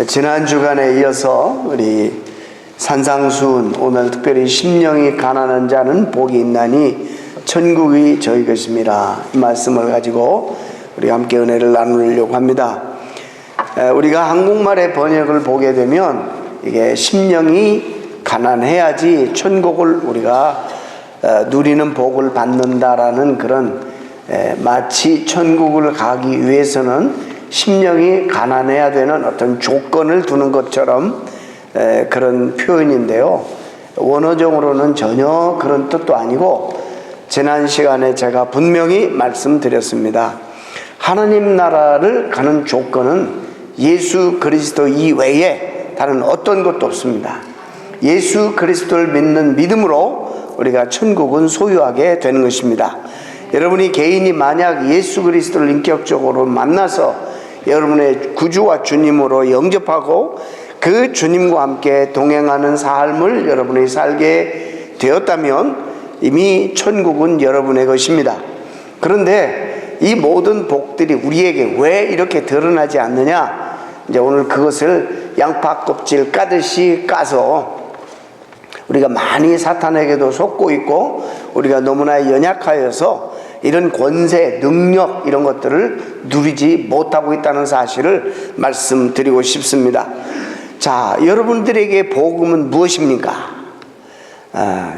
지난 주간에 이어서 우리 산상수훈, 오늘 특별히 심령이 가난한 자는 복이 있나니 천국이 저희 것입니다. 이 말씀을 가지고 우리 함께 은혜를 나누려고 합니다. 우리가 한국말의 번역을 보게 되면 이게 심령이 가난해야지 천국을 우리가 누리는 복을 받는다라는 그런, 마치 천국을 가기 위해서는 심령이 가난해야 되는 어떤 조건을 두는 것처럼 그런 표현인데요, 원어적으로는 전혀 그런 뜻도 아니고, 지난 시간에 제가 분명히 말씀드렸습니다. 하나님 나라를 가는 조건은 예수 그리스도 이외에 다른 어떤 것도 없습니다. 예수 그리스도를 믿는 믿음으로 우리가 천국은 소유하게 되는 것입니다. 여러분이 개인이 만약 예수 그리스도를 인격적으로 만나서 여러분의 구주와 주님으로 영접하고 그 주님과 함께 동행하는 삶을 여러분이 살게 되었다면 이미 천국은 여러분의 것입니다. 그런데 이 모든 복들이 우리에게 왜 이렇게 드러나지 않느냐? 이제 오늘 그것을 양파 껍질 까듯이 까서 우리가 많이 사탄에게도 속고 있고 우리가 너무나 연약하여서 이런 권세, 능력 이런 것들을 누리지 못하고 있다는 사실을 말씀드리고 싶습니다. 자, 여러분들에게 복음은 무엇입니까?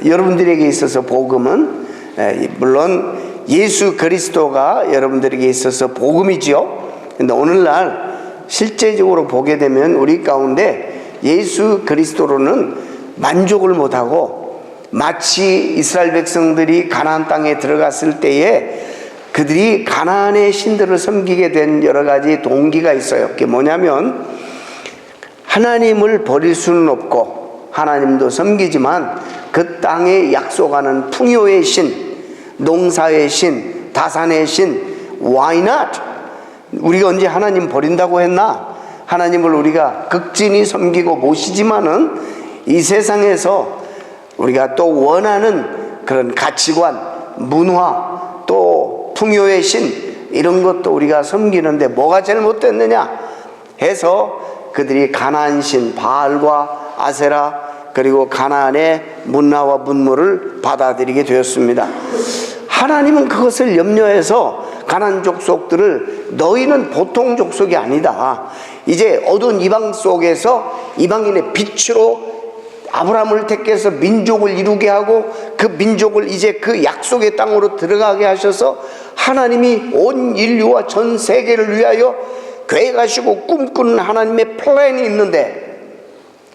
여러분들에게 있어서 복음은 물론 예수 그리스도가 여러분들에게 있어서 복음이지요. 근데 오늘날 실제적으로 보게 되면 우리 가운데 예수 그리스도로는 만족을 못하고, 마치 이스라엘 백성들이 가나안 땅에 들어갔을 때에 그들이 가나안의 신들을 섬기게 된 여러 가지 동기가 있어요. 그게 뭐냐면, 하나님을 버릴 수는 없고 하나님도 섬기지만 그 땅에 약속하는 풍요의 신, 농사의 신, 다산의 신, why not? 우리가 언제 하나님 버린다고 했나? 하나님을 우리가 극진히 섬기고 모시지만은 이 세상에서 우리가 또 원하는 그런 가치관, 문화, 또 풍요의 신 이런 것도 우리가 섬기는데 뭐가 잘못됐느냐 해서 그들이 가나안 신 바알과 아세라 그리고 가나안의 문화와 문물을 받아들이게 되었습니다. 하나님은 그것을 염려해서 가나안 족속들을 너희는 보통 족속이 아니다, 이제 어두운 이방 속에서 이방인의 빛으로 아브라함을 택해서 민족을 이루게 하고 그 민족을 이제 그 약속의 땅으로 들어가게 하셔서 하나님이 온 인류와 전 세계를 위하여 계획하시고 꿈꾸는 하나님의 플랜이 있는데,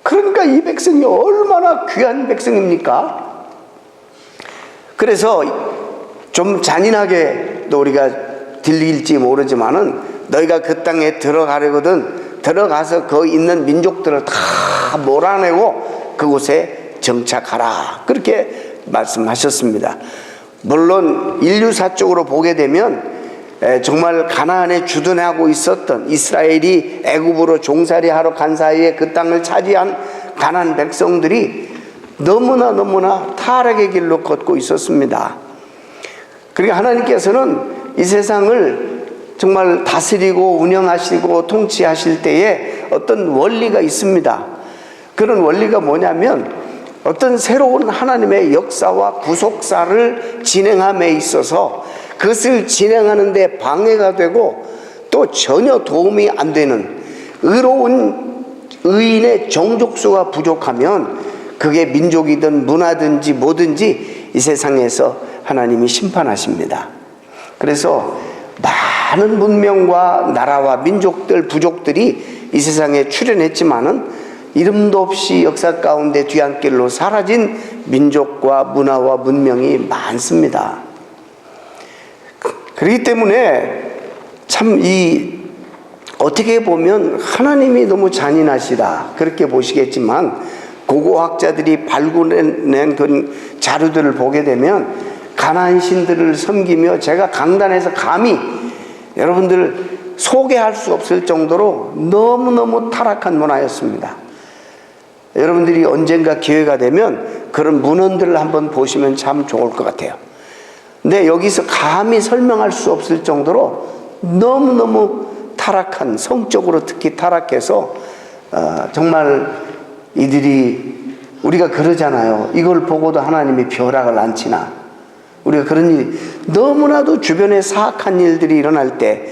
그러니까 이 백성이 얼마나 귀한 백성입니까? 그래서 좀 잔인하게 또 우리가 들릴지 모르지만은 너희가 그 땅에 들어가려거든 들어가서 거기 있는 민족들을 다 몰아내고 그곳에 정착하라, 그렇게 말씀하셨습니다. 물론 인류사적으로 보게 되면 정말 가나안에 주둔하고 있었던 이스라엘이 애굽으로 종살이하러 간 사이에 그 땅을 차지한 가나안 백성들이 너무나 타락의 길로 걷고 있었습니다. 그러니까 하나님께서는 이 세상을 정말 다스리고 운영하시고 통치하실 때에 어떤 원리가 있습니다. 그런 원리가 뭐냐면 어떤 새로운 하나님의 역사와 구속사를 진행함에 있어서 그것을 진행하는 데 방해가 되고 또 전혀 도움이 안 되는 의로운 의인의 정족수가 부족하면 그게 민족이든 문화든지 뭐든지 이 세상에서 하나님이 심판하십니다. 그래서 많은 문명과 나라와 민족들, 부족들이 이 세상에 출현했지만은 이름도 없이 역사 가운데 뒤안길로 사라진 민족과 문화와 문명이 많습니다. 그렇기 때문에 참 어떻게 보면 하나님이 너무 잔인하시다 그렇게 보시겠지만, 고고학자들이 발굴해낸 그 자료들을 보게 되면 가나안 신들을 섬기며 제가 강단에서 감히 여러분들 소개할 수 없을 정도로 너무너무 타락한 문화였습니다. 여러분들이 언젠가 기회가 되면 그런 문헌들을 한번 보시면 참 좋을 것 같아요. 근데 여기서 감히 설명할 수 없을 정도로 너무너무 타락한, 성적으로 특히 타락해서 정말 이들이 우리가 그러잖아요. 이걸 보고도 하나님이 벼락을 안 치나. 우리가 그런 일이 너무나도 주변에 사악한 일들이 일어날 때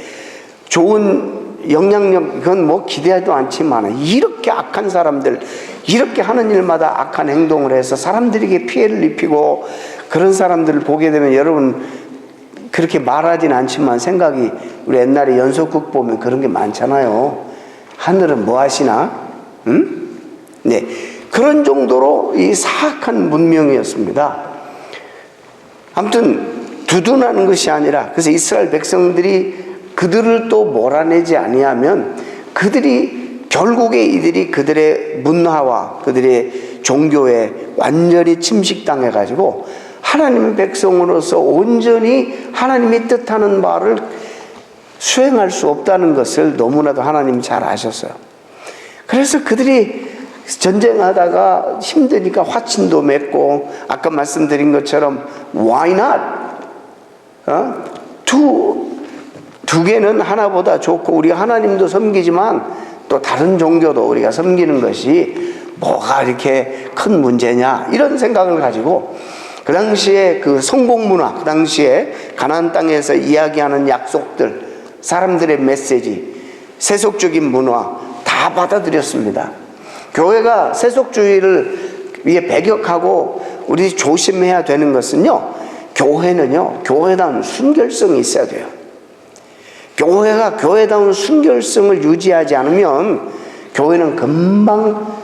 좋은 영향력, 그건 뭐 기대하지도 않지만 이렇게 악한 사람들, 이렇게 하는 일마다 악한 행동을 해서 사람들에게 피해를 입히고 그런 사람들을 보게 되면 여러분 그렇게 말하진 않지만 생각이, 우리 옛날에 연속극 보면 그런 게 많잖아요. 하늘은 뭐 하시나? 응? 네. 그런 정도로 이 사악한 문명이었습니다. 아무튼 두둔하는 것이 아니라, 그래서 이스라엘 백성들이 그들을 또 몰아내지 아니하면 그들이 결국에 이들이 그들의 문화와 그들의 종교에 완전히 침식당해 가지고 하나님의 백성으로서 온전히 하나님이 뜻하는 바를 수행할 수 없다는 것을 너무나도 하나님이 잘 아셨어요. 그래서 그들이 전쟁하다가 힘드니까 화친도 맺고, 아까 말씀드린 것처럼 why not? 두 개는 하나보다 좋고, 우리가 하나님도 섬기지만 또 다른 종교도 우리가 섬기는 것이 뭐가 이렇게 큰 문제냐, 이런 생각을 가지고 그 당시에 그 성공 문화, 그 당시에 가나안 땅에서 이야기하는 약속들, 사람들의 메시지, 세속적인 문화 다 받아들였습니다. 교회가 세속주의를 위해 배격하고 우리 조심해야 되는 것은요, 교회는요, 교회다운 순결성이 있어야 돼요. 교회가 교회다운 순결성을 유지하지 않으면 교회는 금방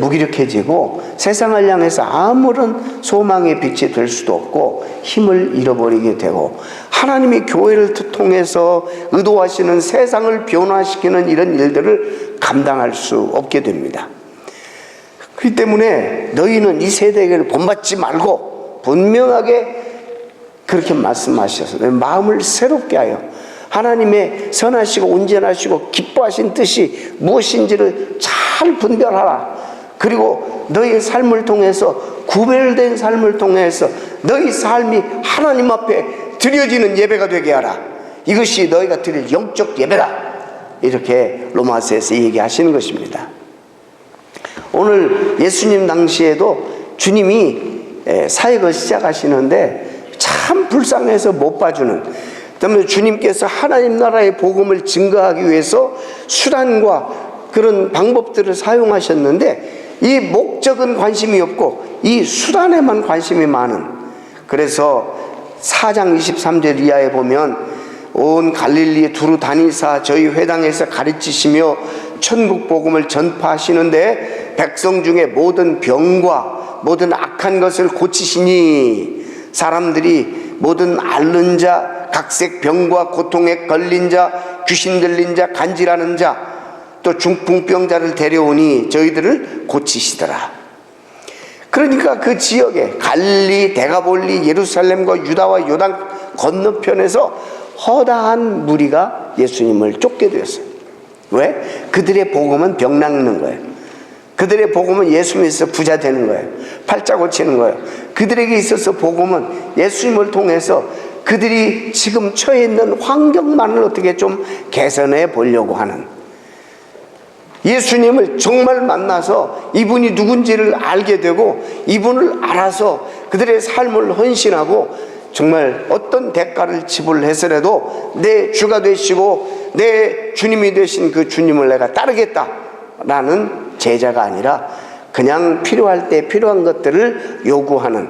무기력해지고 세상을 향해서 아무런 소망의 빛이 될 수도 없고 힘을 잃어버리게 되고, 하나님이 교회를 통해서 의도하시는 세상을 변화시키는 이런 일들을 감당할 수 없게 됩니다. 그렇기 때문에 너희는 이 세대를 본받지 말고 분명하게 그렇게 말씀하셔서 마음을 새롭게 하여 하나님의 선하시고 온전하시고 기뻐하신 뜻이 무엇인지를 잘 분별하라. 그리고 너희의 삶을 통해서, 구별된 삶을 통해서 너희 삶이 하나님 앞에 드려지는 예배가 되게 하라. 이것이 너희가 드릴 영적 예배다. 이렇게 로마서에서 얘기하시는 것입니다. 오늘 예수님 당시에도 주님이 사역을 시작하시는데 참 불쌍해서 못 봐주는, 때문에 주님께서 하나님 나라의 복음을 증거하기 위해서 수단과 그런 방법들을 사용하셨는데 이 목적은 관심이 없고 이 수단에만 관심이 많은, 그래서 4장 23절 이하에 보면 온 갈릴리에 두루 다니사 저희 회당에서 가르치시며 천국 복음을 전파하시는데 백성 중에 모든 병과 모든 악한 것을 고치시니 사람들이 모든 앓는 자, 각색 병과 고통에 걸린 자, 귀신 들린 자, 간질하는 자, 또 중풍병자를 데려오니 저희들을 고치시더라. 그러니까 그 지역에 갈릴리, 데가볼리, 예루살렘과 유다와 요단 건너편에서 허다한 무리가 예수님을 쫓게 되었어요. 왜? 그들의 복음은 병 낫는 거예요. 그들의 복음은 예수님에서 부자 되는 거예요. 팔자 고치는 거예요. 그들에게 있어서 복음은 예수님을 통해서 그들이 지금 처해 있는 환경만을 어떻게 좀 개선해 보려고 하는, 예수님을 정말 만나서 이분이 누군지를 알게 되고 이분을 알아서 그들의 삶을 헌신하고 정말 어떤 대가를 지불해서라도 내 주가 되시고 내 주님이 되신 그 주님을 내가 따르겠다라는 제자가 아니라 그냥 필요할 때 필요한 것들을 요구하는.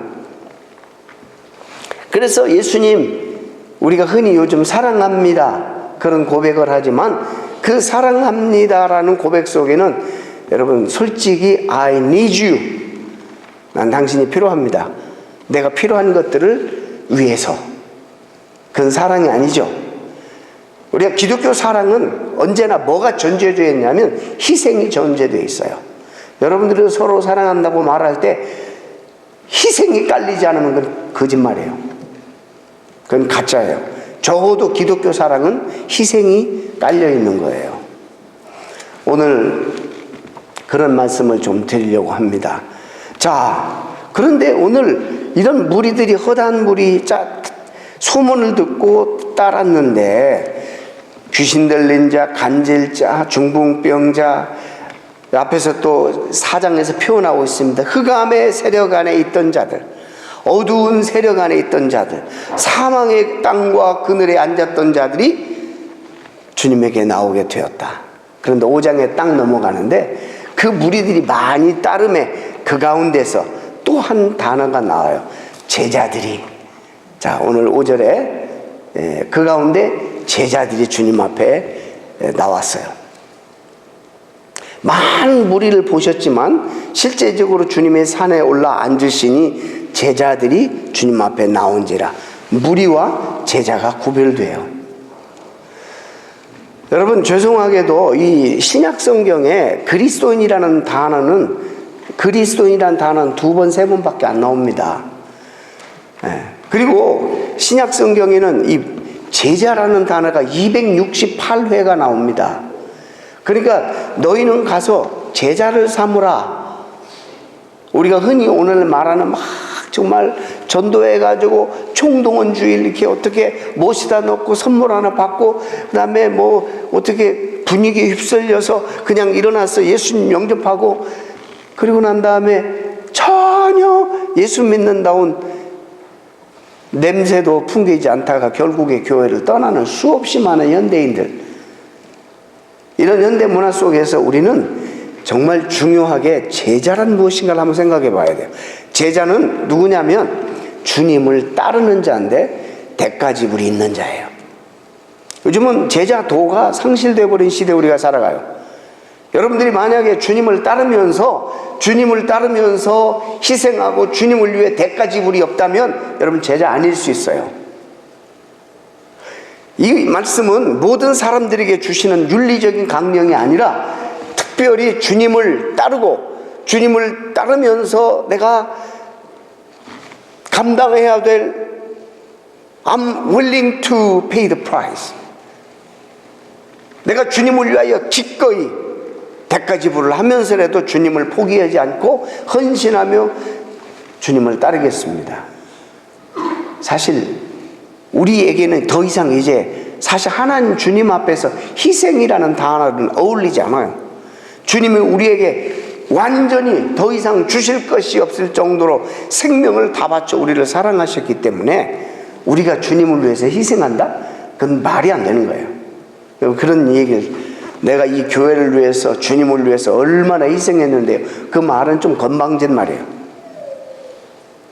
그래서 예수님, 우리가 흔히 요즘 사랑합니다 그런 고백을 하지만 그 사랑합니다라는 고백 속에는 여러분 솔직히 I need you, 난 당신이 필요합니다, 내가 필요한 것들을 위해서, 그건 사랑이 아니죠. 우리가 기독교 사랑은 언제나 뭐가 전제되어 있냐면 희생이 전제되어 있어요. 여러분들이 서로 사랑한다고 말할 때 희생이 깔리지 않으면 그건 거짓말이에요. 그건 가짜예요. 적어도 기독교 사랑은 희생이 깔려 있는 거예요. 오늘 그런 말씀을 좀 드리려고 합니다. 자, 그런데 오늘 이런 무리들이, 허다한 무리, 소문을 듣고 따랐는데 귀신 들린 자, 간질자, 중풍병자, 앞에서 또 4장에서 표현하고 있습니다. 흑암의 세력 안에 있던 자들, 어두운 세력 안에 있던 자들, 사망의 땅과 그늘에 앉았던 자들이 주님에게 나오게 되었다. 그런데 5장에 딱 넘어가는데 그 무리들이 많이 따름에 그 가운데서 또 한 단어가 나와요. 제자들이. 자, 오늘 5절에 그 가운데 제자들이 주님 앞에 나왔어요. 많은 무리를 보셨지만 실제적으로 주님의 산에 올라 앉으시니 제자들이 주님 앞에 나온지라. 무리와 제자가 구별돼요. 여러분, 죄송하게도 이 신약 성경에 그리스도인이라는 단어는 두 번, 세 번밖에 안 나옵니다. 그리고 신약 성경에는 이 제자라는 단어가 268회가 나옵니다. 그러니까 너희는 가서 제자를 삼으라. 우리가 흔히 오늘 말하는 막 정말 전도해가지고 총동원주일 이렇게 어떻게 모시다 놓고 선물 하나 받고 그다음에 뭐 어떻게 분위기에 휩쓸려서 그냥 일어나서 예수님 영접하고 그리고 난 다음에 전혀 예수 믿는다운 냄새도 풍기지 않다가 결국에 교회를 떠나는 수없이 많은 현대인들, 이런 현대 문화 속에서 우리는 정말 중요하게 제자란 무엇인가를 한번 생각해 봐야 돼요. 제자는 누구냐면 주님을 따르는 자인데 대가지불이 있는 자예요. 요즘은 제자도가 상실되어 버린 시대에 우리가 살아가요. 여러분들이 만약에 주님을 따르면서 희생하고 주님을 위해 대가지불이 없다면 여러분 제자 아닐 수 있어요. 이 말씀은 모든 사람들에게 주시는 윤리적인 강령이 아니라 특별히 주님을 따르면서 내가 감당해야 될 I'm willing to pay the price. 내가 주님을 위하여 기꺼이 대가지불을 하면서라도 주님을 포기하지 않고 헌신하며 주님을 따르겠습니다. 사실 우리에게는 더 이상 이제 사실 하나님 주님 앞에서 희생이라는 단어는 어울리지 않아요. 주님이 우리에게 완전히 더 이상 주실 것이 없을 정도로 생명을 다 바쳐 우리를 사랑하셨기 때문에 우리가 주님을 위해서 희생한다? 그건 말이 안 되는 거예요. 그런 얘기를 내가 이 교회를 위해서 주님을 위해서 얼마나 희생했는데요. 그 말은 좀 건방진 말이에요.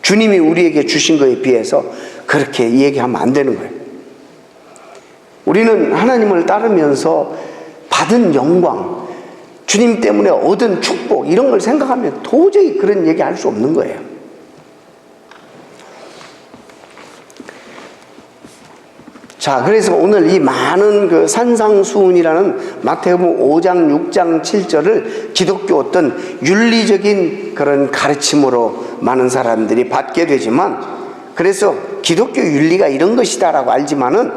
주님이 우리에게 주신 것에 비해서 그렇게 얘기하면 안 되는 거예요. 우리는 하나님을 따르면서 받은 영광, 주님 때문에 얻은 축복 이런 걸 생각하면 도저히 그런 얘기 할 수 없는 거예요. 자, 그래서 오늘 이 많은 그 산상수훈이라는 마태복음 5장, 6장, 7절을 기독교 어떤 윤리적인 그런 가르침으로 많은 사람들이 받게 되지만, 그래서 기독교 윤리가 이런 것이다라고 알지만은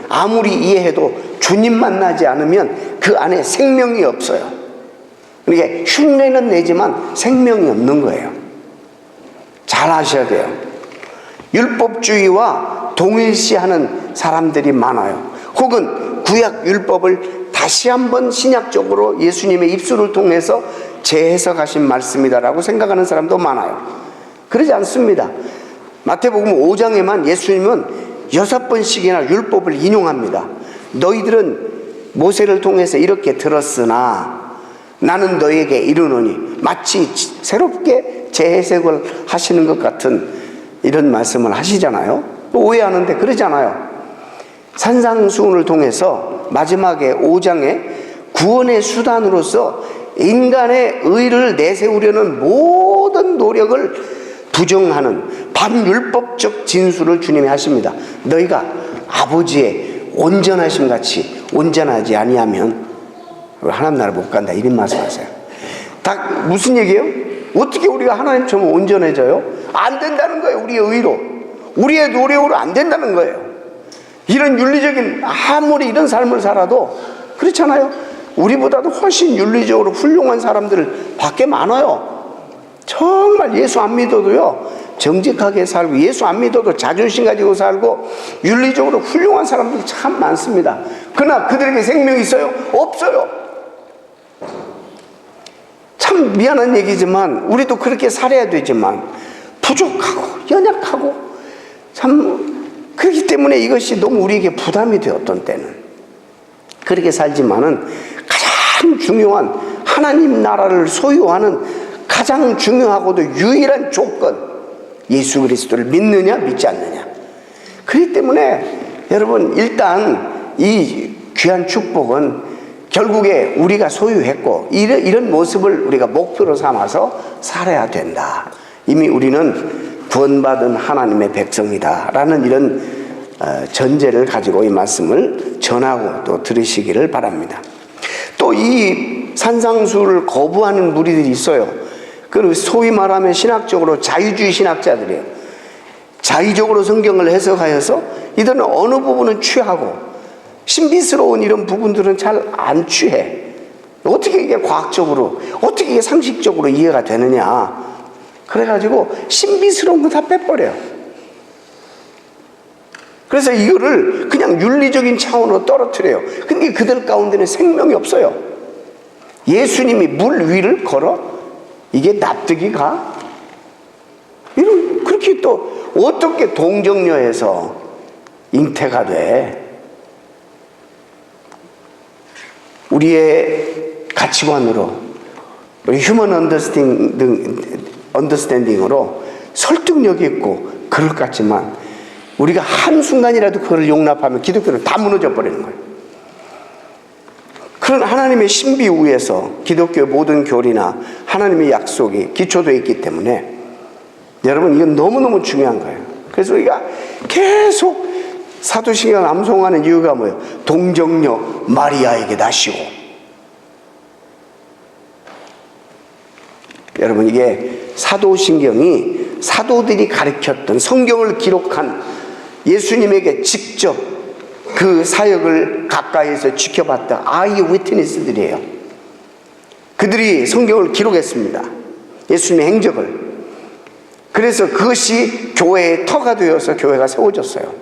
아무리 이해해도 주님 만나지 않으면 그 안에 생명이 없어요. 그러니까 흉내는 내지만 생명이 없는 거예요. 잘 아셔야 돼요. 율법주의와 동일시하는 사람들이 많아요. 혹은 구약 율법을 다시 한번 신약적으로 예수님의 입술을 통해서 재해석하신 말씀이다라고 생각하는 사람도 많아요. 그러지 않습니다. 마태복음 5장에만 예수님은 6번씩이나 율법을 인용합니다. 너희들은 모세를 통해서 이렇게 들었으나 나는 너에게 이르노니, 마치 새롭게 재해석을 하시는 것 같은 이런 말씀을 하시잖아요. 오해하는데 그러잖아요. 산상수훈을 통해서 마지막에 5장에 구원의 수단으로서 인간의 의를 내세우려는 모든 노력을 부정하는 반율법적 진술을 주님이 하십니다. 너희가 아버지의 온전하심 같이 온전하지 아니하면 하나님 나라 못 간다, 이런 말씀하세요. 다 무슨 얘기예요? 어떻게 우리가 하나님처럼 온전해져요? 안 된다는 거예요. 우리의 의로, 우리의 노력으로 안 된다는 거예요. 이런 윤리적인, 아무리 이런 삶을 살아도 그렇잖아요. 우리보다도 훨씬 윤리적으로 훌륭한 사람들 밖에 많아요. 정말 예수 안 믿어도요 정직하게 살고, 예수 안 믿어도 자존심 가지고 살고 윤리적으로 훌륭한 사람들이 참 많습니다. 그러나 그들에게 생명이 있어요? 없어요. 참 미안한 얘기지만 우리도 그렇게 살아야 되지만 부족하고 연약하고 참 그렇기 때문에 이것이 너무 우리에게 부담이 돼요. 어떤 때는 그렇게 살지만은 가장 중요한 하나님 나라를 소유하는 가장 중요하고도 유일한 조건, 예수 그리스도를 믿느냐 믿지 않느냐. 그렇기 때문에 여러분 일단 이 귀한 축복은 결국에 우리가 소유했고 이런 모습을 우리가 목표로 삼아서 살아야 된다. 이미 우리는 구원받은 하나님의 백성이다 라는 이런 전제를 가지고 이 말씀을 전하고 또 들으시기를 바랍니다. 또 이 산상수를 거부하는 무리들이 있어요. 그 소위 말하면 신학적으로 자유주의 신학자들이에요. 자의적으로 성경을 해석하여서 이들은 어느 부분은 취하고 신비스러운 이런 부분들은 잘 안 취해. 어떻게 이게 과학적으로, 어떻게 이게 상식적으로 이해가 되느냐. 그래가지고 신비스러운 거 다 빼버려요. 그래서 이거를 그냥 윤리적인 차원으로 떨어뜨려요. 근데 그들 가운데는 생명이 없어요. 예수님이 물 위를 걸어? 이게 납득이 가? 이런, 그렇게 또 어떻게 동정녀에서 잉태가 돼? 우리의 가치관으로, 우리 휴먼 언더스탠딩으로 설득력이 있고 그럴 것 같지만 우리가 한순간이라도 그걸 용납하면 기독교는 다 무너져 버리는 거예요. 그런 하나님의 신비 위에서 기독교의 모든 교리나 하나님의 약속이 기초되어 있기 때문에 여러분 이건 너무너무 중요한 거예요. 그래서 우리가 계속 사도신경을 암송하는 이유가 뭐예요? 동정녀 마리아에게 나시고. 여러분 이게 사도신경이 사도들이 가르쳤던 성경을 기록한 예수님에게 직접 그 사역을 가까이에서 지켜봤던 아이 위트니스들이에요. 그들이 성경을 기록했습니다. 예수님의 행적을. 그래서 그것이 교회의 터가 되어서 교회가 세워졌어요.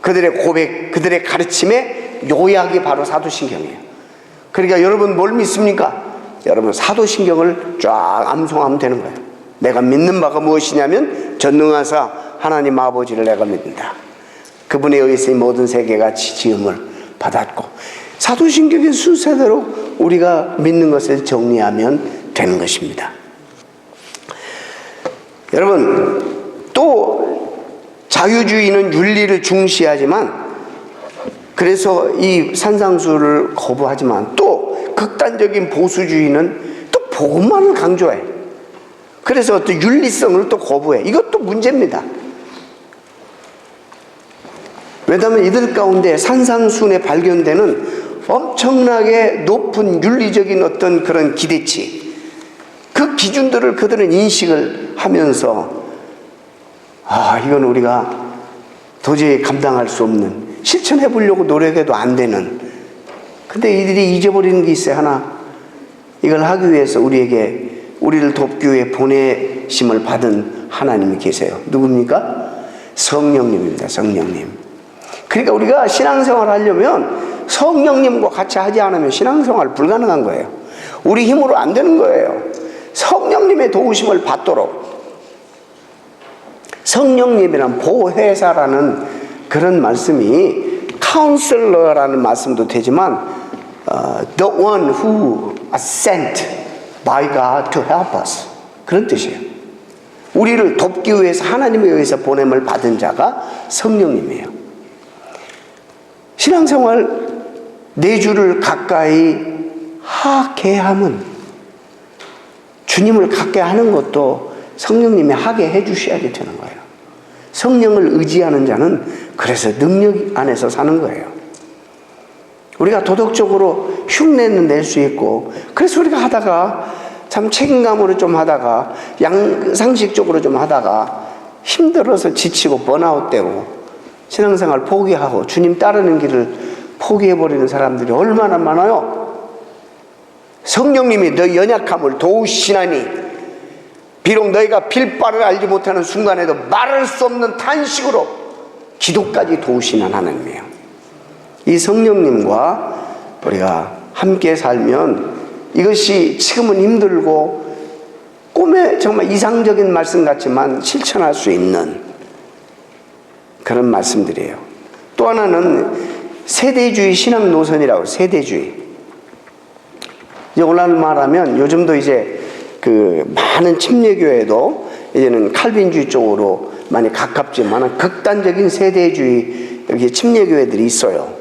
그들의 고백, 그들의 가르침의 요약이 바로 사도신경이에요. 그러니까 여러분 뭘 믿습니까? 여러분 사도신경을 쫙 암송하면 되는 거예요. 내가 믿는 바가 무엇이냐면 전능하사 하나님 아버지를 내가 믿는다. 그분에 의해서 모든 세계가 지음을 받았고 사도신경의 순서대로 우리가 믿는 것을 정리하면 되는 것입니다. 여러분 또 자유주의는 윤리를 중시하지만 그래서 이 산상수를 거부하지만 또 극단적인 보수주의는 또 복음만을 강조해. 그래서 또 윤리성을 또 거부해. 이것도 문제입니다. 왜냐하면 이들 가운데 산상순에 발견되는 엄청나게 높은 윤리적인 어떤 그런 기대치, 그 기준들을 그들은 인식을 하면서 이건 우리가 도저히 감당할 수 없는, 실천해 보려고 노력해도 안 되는, 근데 이들이 잊어버리는 게 있어요. 하나. 이걸 하기 위해서 우리를 돕기 위해 보내심을 받은 하나님이 계세요. 누굽니까? 성령님입니다. 성령님. 그러니까 우리가 신앙생활을 하려면 성령님과 같이 하지 않으면 신앙생활 불가능한 거예요. 우리 힘으로 안 되는 거예요. 성령님의 도우심을 받도록. 성령님이란 보혜사라는 그런 말씀이 카운슬러라는 말씀도 되지만 the one who is sent by God to help us, 그런 뜻이에요. 우리를 돕기 위해서 하나님에 의해서 보냄을 받은 자가 성령님이에요. 신앙생활 내 주를 가까이 하게 함은, 주님을 가까이 하는 것도 성령님이 하게 해주셔야지 되는 거예요. 성령을 의지하는 자는 그래서 능력 안에서 사는 거예요. 우리가 도덕적으로 흉내는 낼 수 있고, 그래서 우리가 하다가 참 책임감으로 좀 하다가 양상식적으로 좀 하다가 힘들어서 지치고 번아웃 되고 신앙생활 포기하고 주님 따르는 길을 포기해버리는 사람들이 얼마나 많아요. 성령님이 너희 연약함을 도우시나니 비록 너희가 빌바를 알지 못하는 순간에도 말할 수 없는 탄식으로 기도까지 도우시는 하나님이에요. 이 성령님과 우리가 함께 살면 이것이 지금은 힘들고 꿈에 정말 이상적인 말씀 같지만 실천할 수 있는 그런 말씀들이에요. 또 하나는 세대주의 신앙 노선이라고. 세대주의. 이제 오늘 말하면 요즘도 이제 그 많은 침례교회도 이제는 칼빈주의 쪽으로 많이 가깝지만 극단적인 세대주의 여기 침례교회들이 있어요.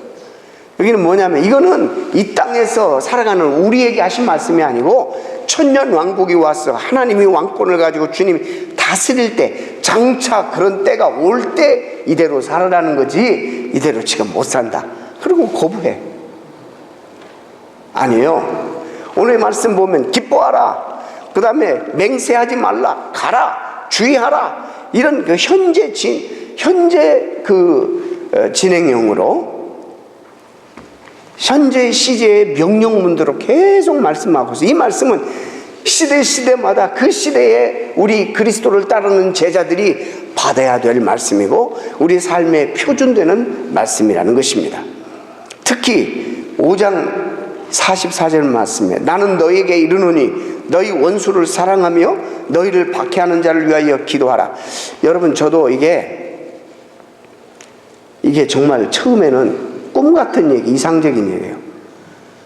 여기는 뭐냐면 이거는 이 땅에서 살아가는 우리에게 하신 말씀이 아니고 천년 왕국이 와서 하나님이 왕권을 가지고 주님이 다스릴 때 장차 그런 때가 올 때 이대로 살아라는 거지 이대로 지금 못 산다. 그리고 거부해. 아니에요. 오늘 말씀 보면 기뻐하라. 그 다음에 맹세하지 말라. 가라. 주의하라. 이런 그 현재 진행형으로 현재 시제의 명령문대로 계속 말씀하고 있어요. 이 말씀은 시대마다 그 시대에 우리 그리스도를 따르는 제자들이 받아야 될 말씀이고 우리 삶의 표준되는 말씀이라는 것입니다. 특히 5장 44절 말씀에 나는 너에게 이르노니 너희 원수를 사랑하며 너희를 박해하는 자를 위하여 기도하라. 여러분 저도 이게 정말 처음에는 꿈 같은 얘기, 이상적인 얘기예요.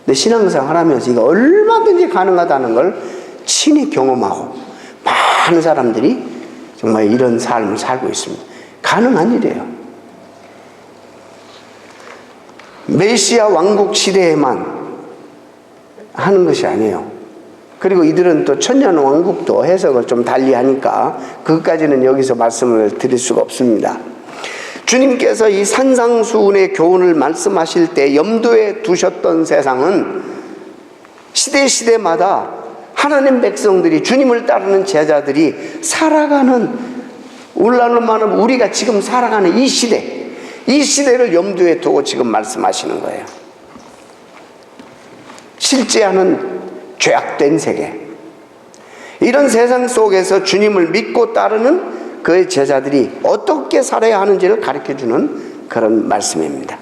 근데 신앙생활 하면서 이거 얼마든지 가능하다는 걸 친히 경험하고 많은 사람들이 정말 이런 삶을 살고 있습니다. 가능한 일이에요. 메시아 왕국 시대에만 하는 것이 아니에요. 그리고 이들은 또 천년 왕국도 해석을 좀 달리 하니까 그것까지는 여기서 말씀을 드릴 수가 없습니다. 주님께서 이 산상수훈의 교훈을 말씀하실 때 염두에 두셨던 세상은 시대마다 하나님 백성들이 주님을 따르는 제자들이 살아가는 오늘날로 말하면 우리가 지금 살아가는 이 시대를 염두에 두고 지금 말씀하시는 거예요. 실제하는 죄악된 세계, 이런 세상 속에서 주님을 믿고 따르는 그의 제자들이 어떻게 살아야 하는지를 가르쳐주는 그런 말씀입니다.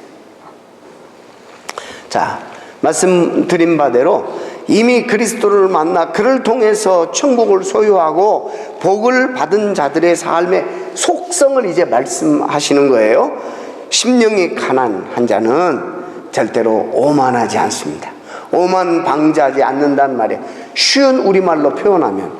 자, 말씀드린 바대로 이미 그리스도를 만나 그를 통해서 천국을 소유하고 복을 받은 자들의 삶의 속성을 이제 말씀하시는 거예요. 심령이 가난한 자는 절대로 오만하지 않습니다. 오만방자하지 않는단 말이에요. 쉬운 우리말로 표현하면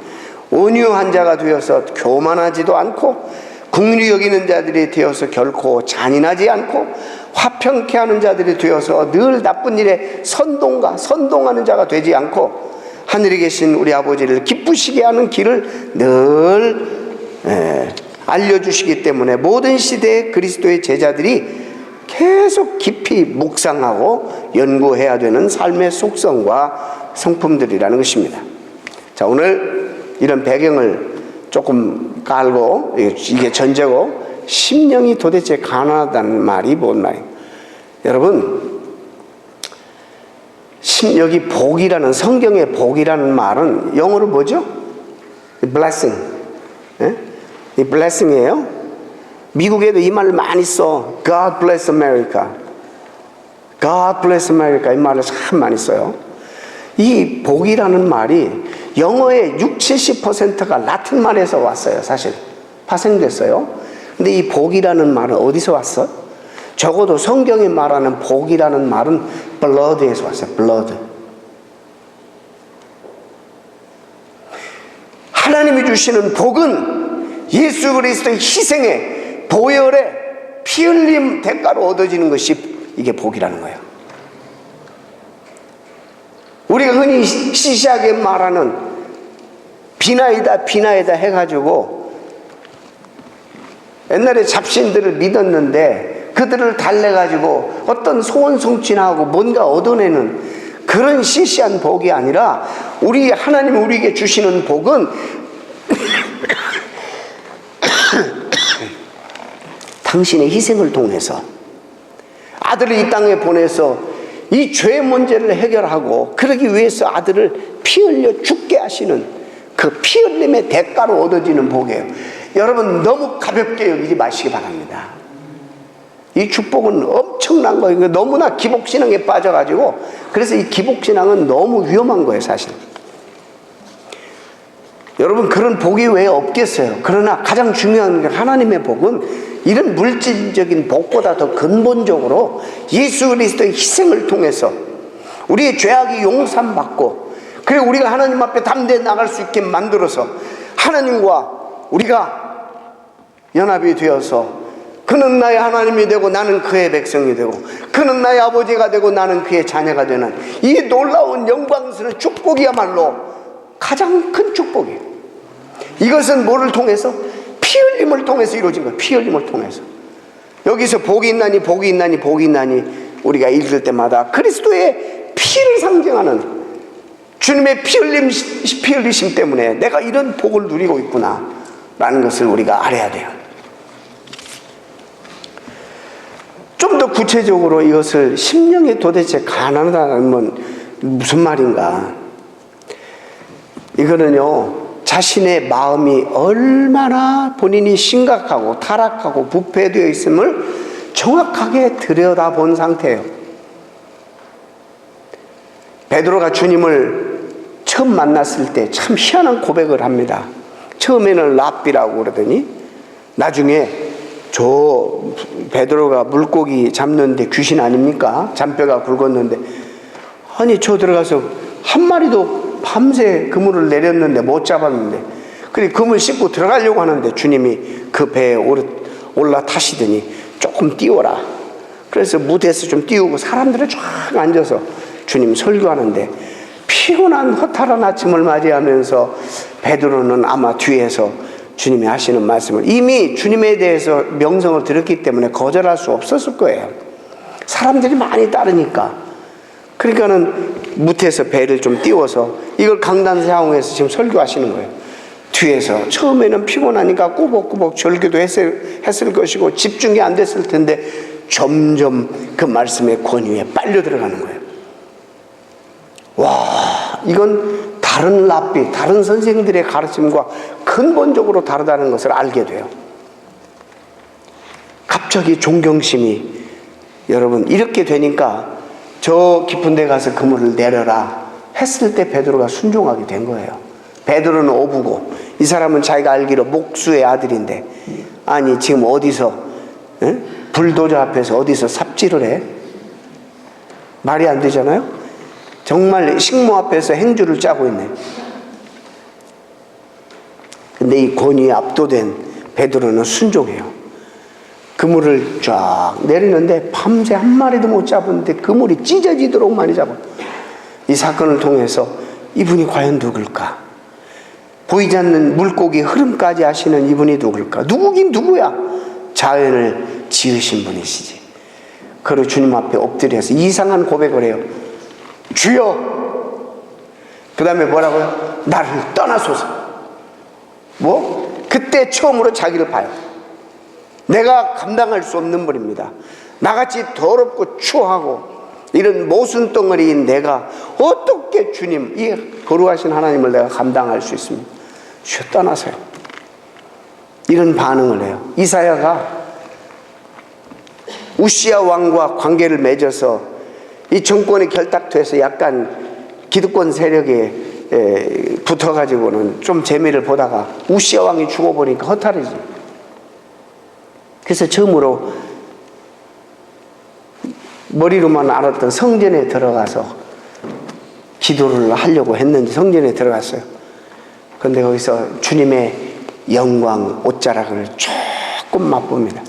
온유한 자가 되어서 교만하지도 않고 긍휼히 여기는 자들이 되어서 결코 잔인하지 않고 화평케 하는 자들이 되어서 늘 나쁜 일에 선동하는 자가 되지 않고 하늘에 계신 우리 아버지를 기쁘시게 하는 길을 늘 알려주시기 때문에 모든 시대의 그리스도의 제자들이 계속 깊이 묵상하고 연구해야 되는 삶의 속성과 성품들이라는 것입니다. 자, 오늘 이런 배경을 조금 깔고 이게 전제고 심령이 도대체 가난하다는 말이 뭔 말이에요? 여러분, 여기 복이라는 성경의 복이라는 말은 영어로 뭐죠? blessing. 이 blessing이에요. 미국에도 이 말을 많이 써. God bless America. God bless America. 이 말을 참 많이 써요. 이 복이라는 말이 영어의 60-70%가 라틴 말에서 왔어요. 사실 파생됐어요. 근데 이 복이라는 말은 어디서 왔어? 적어도 성경이 말하는 복이라는 말은 blood에서 왔어요. blood. 하나님이 주시는 복은 예수 그리스도의 희생에 보혈의 피 흘림 대가로 얻어지는 것이 이게 복이라는 거예요. 우리가 흔히 시시하게 말하는 비나이다 해가지고 옛날에 잡신들을 믿었는데 그들을 달래가지고 어떤 소원 성취하고 뭔가 얻어내는 그런 시시한 복이 아니라 우리 하나님이 우리에게 주시는 복은 당신의 희생을 통해서 아들을 이 땅에 보내서 이 죄 문제를 해결하고 그러기 위해서 아들을 피 흘려 죽게 하시는 그 피 흘림의 대가로 얻어지는 복이에요. 여러분 너무 가볍게 여기지 마시기 바랍니다. 이 축복은 엄청난 거예요. 너무나 기복신앙에 빠져가지고, 그래서 이 기복신앙은 너무 위험한 거예요, 사실. 여러분, 그런 복이 왜 없겠어요? 그러나 가장 중요한 게 하나님의 복은 이런 물질적인 복보다 더 근본적으로 예수 그리스도의 희생을 통해서 우리의 죄악이 용서받고, 그래 우리가 하나님 앞에 담대히 나갈 수 있게 만들어서 하나님과 우리가 연합이 되어서 그는 나의 하나님이 되고 나는 그의 백성이 되고, 그는 나의 아버지가 되고 나는 그의 자녀가 되는 이 놀라운 영광스러운 축복이야말로 가장 큰 축복이에요. 이것은 뭐를 통해서? 피 흘림을 통해서 이루어진 거예요. 피 흘림을 통해서. 여기서 복이 있나니 복이 있나니 복이 있나니 우리가 읽을 때마다 그리스도의 피를 상징하는 주님의 피 흘리심 때문에 내가 이런 복을 누리고 있구나 라는 것을 우리가 알아야 돼요. 좀 더 구체적으로 이것을 심령이 도대체 가난하다는 건 무슨 말인가? 이거는요, 자신의 마음이 얼마나 본인이 심각하고 타락하고 부패되어 있음을 정확하게 들여다본 상태예요. 베드로가 주님을 처음 만났을 때 참 희한한 고백을 합니다. 처음에는 랍비라고 그러더니 나중에 저 베드로가 물고기 잡는데 귀신 아닙니까? 잔뼈가 굵었는데, 아니 저 들어가서 한 마리도 밤새 그물을 내렸는데 못 잡았는데, 그래 그물 씻고 들어가려고 하는데 주님이 그 배에 올라타시더니 조금 띄워라. 그래서 무대에서 좀 띄우고 사람들이 쫙 앉아서 주님 설교하는데, 피곤한 허탈한 아침을 맞이하면서 베드로는 아마 뒤에서 주님이 하시는 말씀을 이미 주님에 대해서 명성을 들었기 때문에 거절할 수 없었을 거예요. 사람들이 많이 따르니까. 그러니까는 무태에서 배를 좀 띄워서 이걸 강단 사용해서 지금 설교하시는 거예요. 뒤에서 처음에는 피곤하니까 꾸벅꾸벅 절규도 했을 것이고 집중이 안 됐을 텐데 점점 그 말씀의 권위에 빨려 들어가는 거예요. 와, 이건 다른 랍비, 다른 선생들의 가르침과 근본적으로 다르다는 것을 알게 돼요. 갑자기 존경심이, 여러분 이렇게 되니까 저 깊은 데 가서 그물을 내려라 했을 때 베드로가 순종하게 된 거예요. 베드로는 어부고 이 사람은 자기가 알기로 목수의 아들인데, 아니 지금 어디서 불도저 앞에서 어디서 삽질을 해? 말이 안 되잖아요. 정말 식모 앞에서 행주를 짜고 있네. 근데 이 권위에 압도된 베드로는 순종해요. 그물을 쫙 내리는데 밤새 한 마리도 못 잡았는데 그물이 찢어지도록 많이 잡아. 이 사건을 통해서 이분이 과연 누굴까? 보이지 않는 물고기 흐름까지 하시는 이분이 누굴까? 누구긴 누구야? 자연을 지으신 분이시지. 그리고 주님 앞에 엎드려서 이상한 고백을 해요. 주여! 그 다음에 뭐라고요? 나를 떠나소서. 뭐? 그때 처음으로 자기를 봐요. 내가 감당할 수 없는 분입니다. 나같이 더럽고 추하고 이런 모순 덩어리인 내가 어떻게 주님, 이 거룩하신 하나님을 내가 감당할 수 있습니까? 주여 떠나세요. 이런 반응을 해요. 이사야가 우시야 왕과 관계를 맺어서 이 정권이 결탁돼서 약간 기득권 세력에 붙어가지고는 좀 재미를 보다가 우시야 왕이 죽어버리니까 허탈해지. 그래서 처음으로 머리로만 알았던 성전에 들어가서 기도를 하려고 했는지 성전에 들어갔어요. 그런데 거기서 주님의 영광 옷자락을 조금 맛봅니다.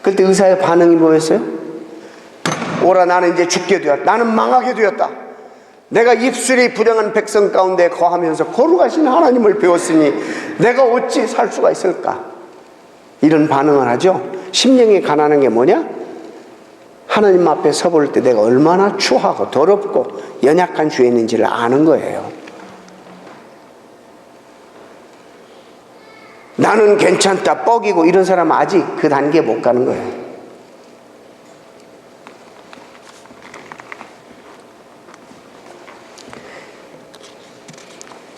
그때 의사의 반응이 뭐였어요? 오라, 나는 이제 죽게 되었다. 나는 망하게 되었다. 내가 입술이 불량한 백성 가운데 거하면서 거룩하신 하나님을 배웠으니 내가 어찌 살 수가 있을까? 이런 반응을 하죠. 심령이 가난한 게 뭐냐? 하나님 앞에 서볼 때 내가 얼마나 추하고 더럽고 연약한 죄인인지를 아는 거예요. 나는 괜찮다, 뻑이고 이런 사람은 아직 그 단계에 못 가는 거예요.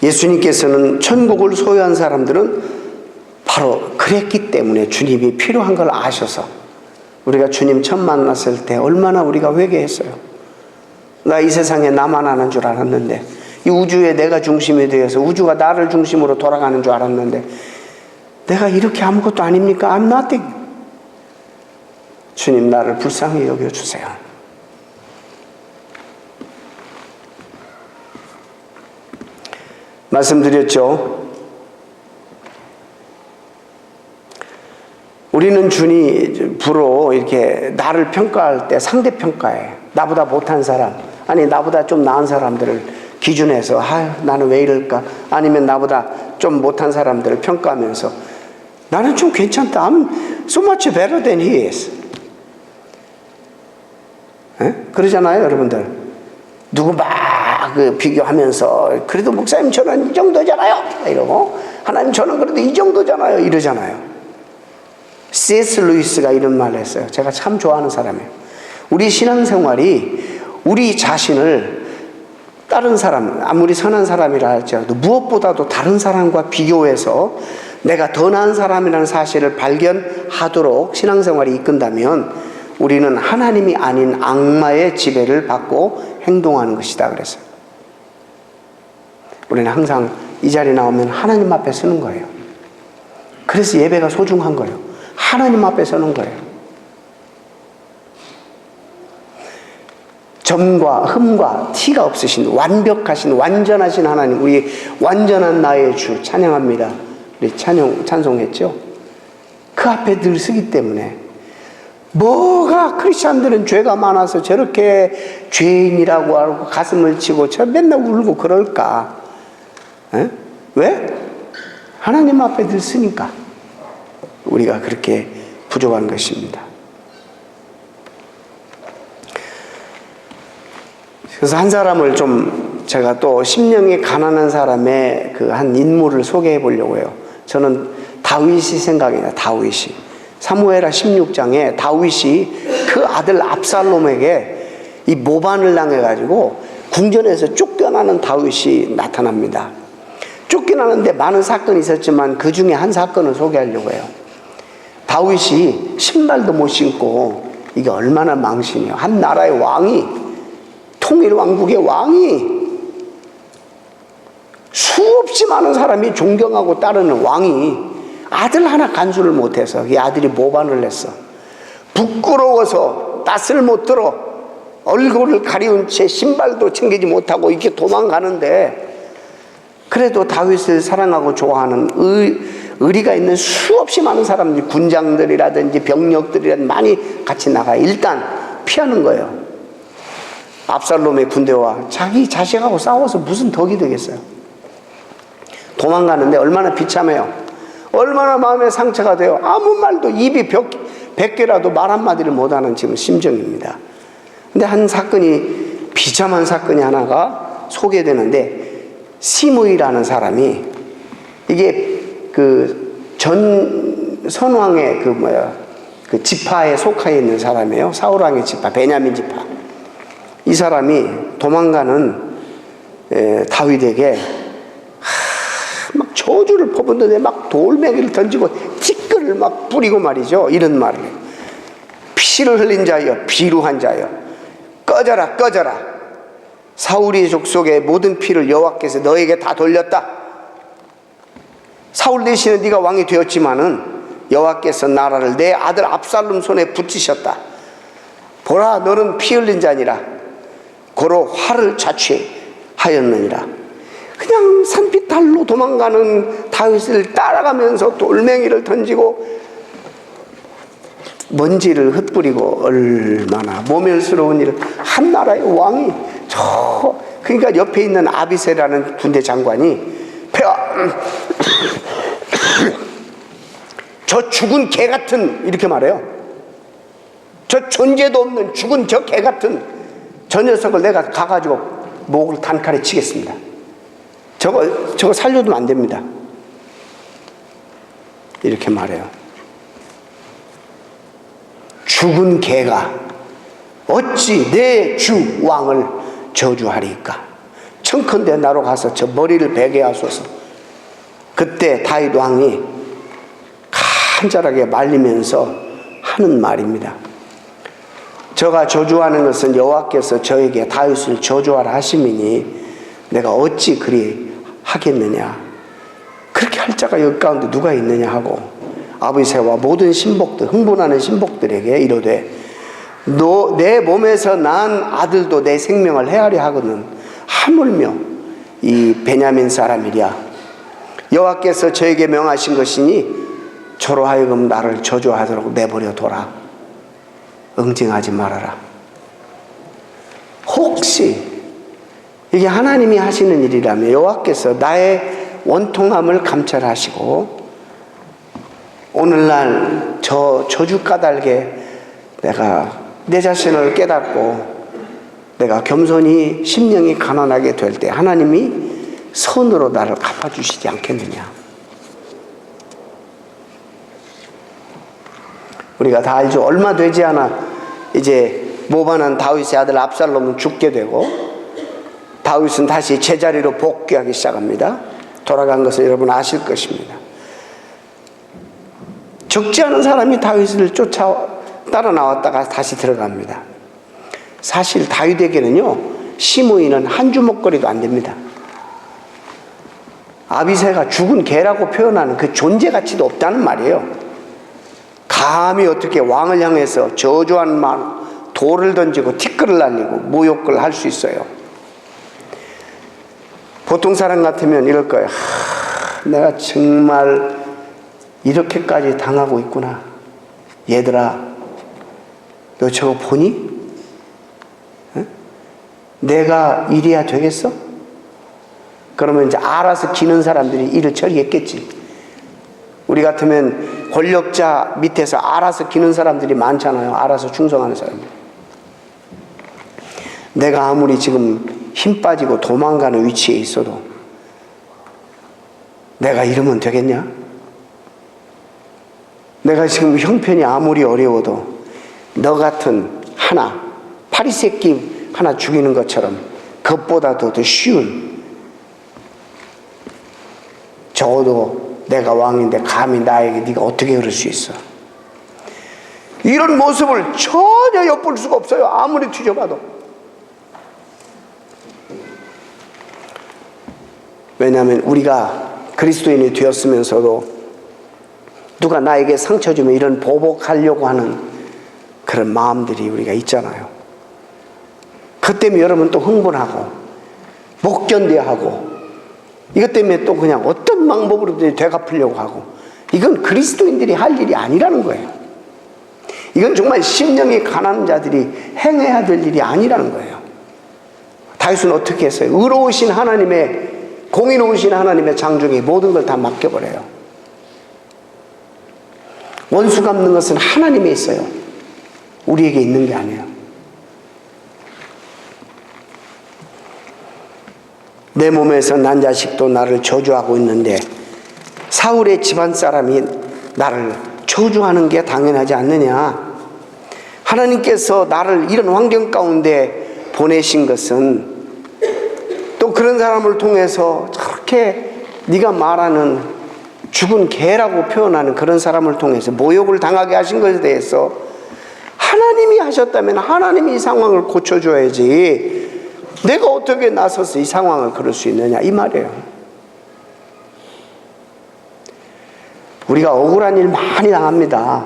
예수님께서는 천국을 소유한 사람들은 바로 그랬기 때문에 주님이 필요한 걸 아셔서 우리가 주님 처음 만났을 때 얼마나 우리가 회개했어요. 나 이 세상에 나만 아는 줄 알았는데, 이 우주에 내가 중심이 되어서 우주가 나를 중심으로 돌아가는 줄 알았는데, 내가 이렇게 아무것도 아닙니까? I'm nothing. 주님, 나를 불쌍히 여겨주세요. 말씀드렸죠. 우리는 주로 이렇게 나를 평가할 때 상대평가해. 나보다 못한 사람, 아니 나보다 좀 나은 사람들을 기준해서 나는 왜 이럴까? 아니면 나보다 좀 못한 사람들을 평가하면서 나는 좀 괜찮다. I'm so much better than he is. 그러잖아요, 여러분들. 누구 막 비교하면서 그래도 목사님 저는 이 정도잖아요 이러고, 하나님 저는 그래도 이 정도잖아요 이러잖아요. C.S. 루이스가 이런 말을 했어요. 제가 참 좋아하는 사람이에요. 우리 신앙생활이 우리 자신을 다른 사람, 아무리 선한 사람이라 할지라도 무엇보다도 다른 사람과 비교해서 내가 더 나은 사람이라는 사실을 발견하도록 신앙생활이 이끈다면 우리는 하나님이 아닌 악마의 지배를 받고 행동하는 것이다 그랬어요. 우리는 항상 이 자리에 나오면 하나님 앞에 서는 거예요. 그래서 예배가 소중한 거예요. 하나님 앞에 서는 거예요. 점과 흠과 티가 없으신 완벽하신 완전하신 하나님, 우리 완전한 나의 주 찬양합니다. 우리 찬송했죠. 그 앞에 늘 서기 때문에 뭐가 크리스찬들은 죄가 많아서 저렇게 죄인이라고 하고 가슴을 치고 저 맨날 울고 그럴까? 왜? 하나님 앞에 늘 서니까 우리가 그렇게 부족한 것입니다. 그래서 한 사람을 좀 제가 또 심령이 가난한 사람의 그 한 인물을 소개해 보려고 해요. 저는 다윗이 생각이 나요. 다윗이. 사무엘하 16장에 다윗이 그 아들 압살롬에게 이 모반을 당해가지고 궁전에서 쫓겨나는 다윗이 나타납니다. 쫓겨나는데 많은 사건이 있었지만 그 중에 한 사건을 소개하려고 해요. 다윗이 신발도 못 신고, 이게 얼마나 망신이에요. 한 나라의 왕이, 통일왕국의 왕이, 수없이 많은 사람이 존경하고 따르는 왕이 아들 하나 간수를 못해서 이 아들이 모반을 했어. 부끄러워서 낯을 못 들어 얼굴을 가리운 채 신발도 챙기지 못하고 이렇게 도망가는데, 그래도 다윗을 사랑하고 좋아하는 의리가 있는 수없이 많은 사람들이, 군장들이라든지 병력들이라든지 많이 같이 나가 일단 피하는 거예요. 압살롬의 군대와 자기 자식하고 싸워서 무슨 덕이 되겠어요. 도망가는데 얼마나 비참해요. 얼마나 마음에 상처가 돼요. 아무 말도, 입이 100개라도 말 한마디를 못하는 지금 심정입니다. 근데 한 사건이, 비참한 사건이 하나가 소개되는데, 시므이라는 사람이, 이게 전 선왕의 그 지파에 속해 있는 사람이에요. 사울왕의 지파, 베냐민 지파. 이 사람이 도망가는 다윗에게 막 저주를 퍼붓는데 막 돌멩이를 던지고 티끌을 막 뿌리고 말이죠. 이런 말을 해요. 피를 흘린 자여, 비루한 자여, 꺼져라 꺼져라. 사울의 족속의 모든 피를 여호와께서 너에게 다 돌렸다. 사울 대신에 네가 왕이 되었지만은 여호와께서 나라를 내 아들 압살롬 손에 붙이셨다. 보라, 너는 피 흘린 자니라. 고로 화를 자취하였느니라. 그냥 산비탈로 도망가는 다윗을 따라가면서 돌멩이를 던지고 먼지를 흩뿌리고, 얼마나 모멸스러운 일을. 한 나라의 왕이 그러니까 옆에 있는 아비새라는 군대 장관이 저 죽은 개 같은, 이렇게 말해요. 저 존재도 없는 죽은 저 개 같은 저 녀석을 내가 가가지고 목을 단칼에 치겠습니다. 저거 살려두면 안 됩니다. 이렇게 말해요. 죽은 개가 어찌 내 주 왕을 저주하리까? 청컨대 나로 가서 저 머리를 베게 하소서. 그때 다윗 왕이 간절하게 말리면서 하는 말입니다. 저가 저주하는 것은 여호와께서 저에게 다윗을 저주하라 하심이니 내가 어찌 그리 하겠느냐. 그렇게 할 자가 여기 가운데 누가 있느냐 하고 아비새와 모든 신복들, 흥분하는 신복들에게 이르되 내 몸에서 난 아들도 내 생명을 해하려 하거든 하물며 이 베냐민 사람이랴. 여호와께서 저에게 명하신 것이니 저로 하여금 나를 저주하도록 내버려 둬라. 응징하지 말아라. 혹시 이게 하나님이 하시는 일이라면 여호와께서 나의 원통함을 감찰하시고 오늘날 저 저주 까닭에 내가 내 자신을 깨닫고 내가 겸손히 심령이 가난하게 될 때 하나님이 선으로 나를 갚아주시지 않겠느냐. 우리가 다 알죠. 얼마 되지 않아 이제 모반한 다윗의 아들 압살롬은 죽게 되고 다윗은 다시 제자리로 복귀하기 시작합니다. 돌아간 것을 여러분 아실 것입니다. 적지 않은 사람이 다윗을 따라 나왔다가 다시 들어갑니다. 사실 다윗에게는요 시므이는 한 주먹거리도 안 됩니다. 아비새가 죽은 개라고 표현하는 그 존재 가치도 없다는 말이에요. 감히 어떻게 왕을 향해서 저주하는 말, 돌을 던지고 티끌을 날리고 모욕을 할 수 있어요. 보통 사람 같으면 이럴 거예요. 내가 정말 이렇게까지 당하고 있구나. 얘들아, 너 저거 보니? 응? 내가 이래야 되겠어? 그러면 이제 알아서 기는 사람들이 일을 처리했겠지. 우리 같으면 권력자 밑에서 알아서 기는 사람들이 많잖아요. 알아서 충성하는 사람들. 내가 아무리 지금 힘 빠지고 도망가는 위치에 있어도 내가 이러면 되겠냐? 내가 지금 형편이 아무리 어려워도 너 같은 하나, 파리새끼 하나 죽이는 것처럼 그것보다도 더 쉬운, 적어도 내가 왕인데 감히 나에게 네가 어떻게 그럴 수 있어? 이런 모습을 전혀 엿볼 수가 없어요. 아무리 뒤져봐도. 왜냐하면 우리가 그리스도인이 되었으면서도 누가 나에게 상처 주면 이런 보복하려고 하는 그런 마음들이 우리가 있잖아요. 그 때문에 여러분 또 흥분하고 못 견뎌하고 이것 때문에 또 그냥 어떤 방법으로든 되갚으려고 하고, 이건 그리스도인들이 할 일이 아니라는 거예요. 이건 정말 심령이 가난한 자들이 행해야 될 일이 아니라는 거예요. 다윗은 어떻게 했어요? 의로우신 하나님의, 공의로우신 하나님의 장중에 모든 걸 다 맡겨버려요. 원수 갚는 것은 하나님에 있어요. 우리에게 있는 게 아니에요. 내 몸에서 난 자식도 나를 저주하고 있는데 사울의 집안 사람이 나를 저주하는 게 당연하지 않느냐. 하나님께서 나를 이런 환경 가운데 보내신 것은 또 그런 사람을 통해서 저렇게 네가 말하는 죽은 개라고 표현하는 그런 사람을 통해서 모욕을 당하게 하신 것에 대해서 하나님이 하셨다면 하나님이 이 상황을 고쳐줘야지 내가 어떻게 나서서 이 상황을 그럴 수 있느냐, 이 말이에요. 우리가 억울한 일 많이 당합니다.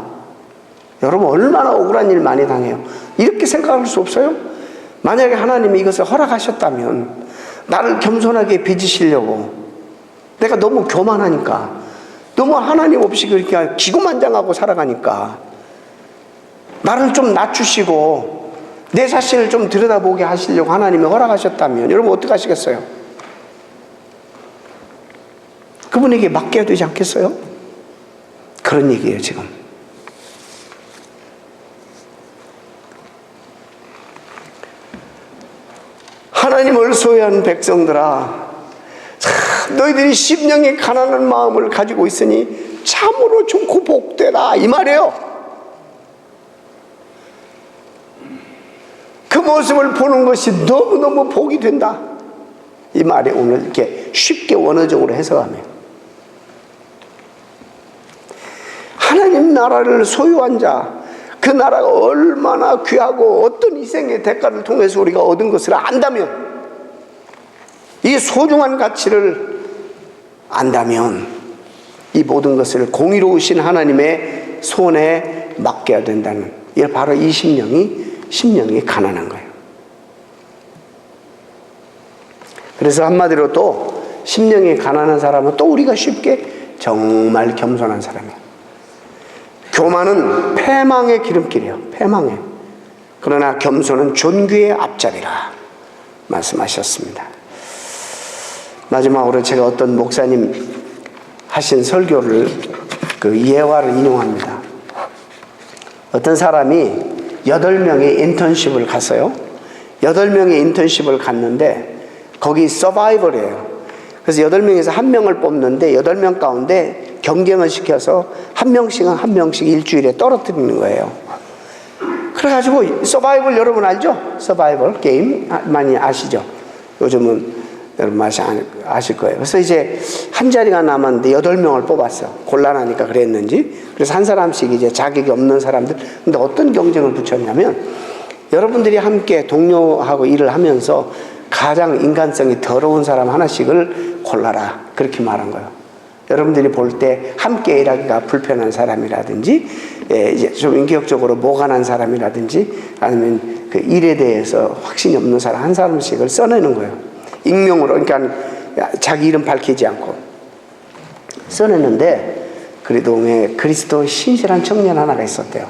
여러분 얼마나 억울한 일 많이 당해요. 이렇게 생각할 수 없어요? 만약에 하나님이 이것을 허락하셨다면 나를 겸손하게 빚으시려고, 내가 너무 교만하니까, 너무 하나님 없이 그렇게 기고만장하고 살아가니까 나를 좀 낮추시고 내 자신을 좀 들여다보게 하시려고 하나님이 허락하셨다면 여러분 어떻게 하시겠어요? 그분에게 맡겨야 되지 않겠어요? 그런 얘기예요 지금. 하나님을 소유한 백성들아, 너희들이 심령의 가난한 마음을 가지고 있으니 참으로 좋고 복되다, 이 말이에요. 그 모습을 보는 것이 너무너무 복이 된다, 이 말이 오늘 이렇게 쉽게 원어적으로 해석하면, 하나님 나라를 소유한 자, 그 나라가 얼마나 귀하고 어떤 희생의 대가를 통해서 우리가 얻은 것을 안다면, 이 소중한 가치를 안다면 이 모든 것을 공의로우신 하나님의 손에 맡겨야 된다는, 이게 바로 이 심령이 가난한 거예요. 그래서 한마디로 또 심령이 가난한 사람은 또 우리가 쉽게 정말 겸손한 사람이에요. 교만은 패망의 기름길이에요. 패망의. 그러나 겸손은 존귀의 앞잡이라 말씀하셨습니다. 마지막으로 제가 어떤 목사님 하신 설교를, 그 예화를 인용합니다. 어떤 사람이 8명의 인턴십을 갔어요. 8명의 인턴십을 갔는데 거기 서바이벌이에요. 그래서 8명에서 1명을 뽑는데 8명 가운데 경쟁을 시켜서 한 명씩 일주일에 떨어뜨리는 거예요. 그래가지고 서바이벌 여러분 알죠? 서바이벌 게임 많이 아시죠? 요즘은 여러분 아실 거예요. 그래서 이제 한 자리가 남았는데 8명을 뽑았어요. 곤란하니까 그랬는지. 그래서 한 사람씩 이제 자격이 없는 사람들. 근데 어떤 경쟁을 붙였냐면, 여러분들이 함께 동료하고 일을 하면서 가장 인간성이 더러운 사람 하나씩을 골라라, 그렇게 말한 거예요. 여러분들이 볼 때 함께 일하기가 불편한 사람이라든지, 이제 좀 인격적으로 모간한 사람이라든지, 아니면 그 일에 대해서 확신이 없는 사람 한 사람씩을 써내는 거예요. 익명으로, 그러니까 자기 이름 밝히지 않고 써내는데, 그 동네에 그리스도 신실한 청년 하나가 있었대요.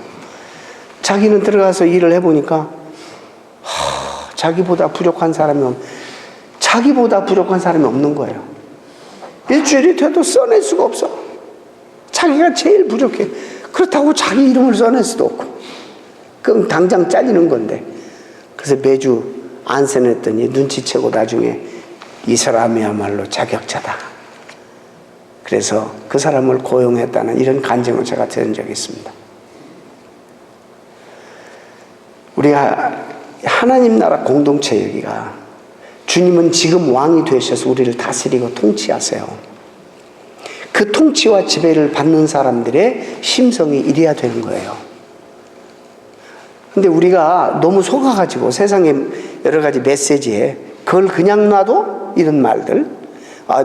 자기는 들어가서 일을 해보니까 자기보다 부족한 사람이 없는 거예요. 일주일이 돼도 써낼 수가 없어. 자기가 제일 부족해. 그렇다고 자기 이름을 써낼 수도 없고, 그럼 당장 잘리는 건데. 그래서 매주 안 써냈더니 눈치채고 나중에 이 사람이야말로 자격자다, 그래서 그 사람을 고용했다는 이런 간증을 제가 들은 적이 있습니다. 우리가 하나님 나라 공동체, 여기가 주님은 지금 왕이 되셔서 우리를 다스리고 통치하세요. 그 통치와 지배를 받는 사람들의 심성이 이래야 되는 거예요. 근데 우리가 너무 속아가지고 세상의 여러 가지 메시지에 그걸 그냥 놔도 이런 말들,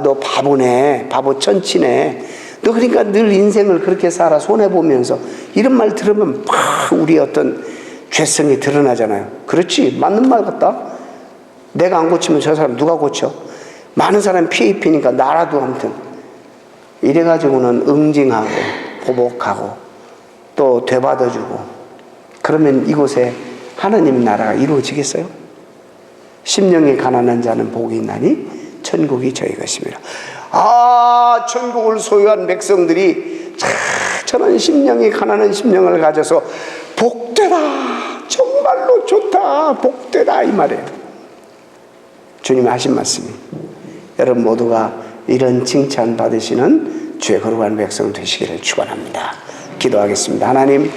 너 바보네, 바보 천치네, 너 그러니까 늘 인생을 그렇게 살아 손해보면서, 이런 말 들으면 막 우리의 어떤 죄성이 드러나잖아요. 그렇지, 맞는 말 같다. 내가 안 고치면 저 사람 누가 고쳐? 많은 사람이 피해 입히니까 나라도 아무튼. 이래가지고는 응징하고 보복하고 또 되받아주고, 그러면 이곳에 하나님 나라가 이루어지겠어요? 심령이 가난한 자는 복이 있나니 천국이 저희 것입니다. 천국을 소유한 백성들이 저는 심령이 가난한 심령을 가져서 복되다, 정말로 좋다, 복되다, 이 말이에요. 주님이 하신 말씀이, 여러분 모두가 이런 칭찬 받으시는 주의 거룩한 백성 되시기를 축원합니다. 기도하겠습니다. 하나님,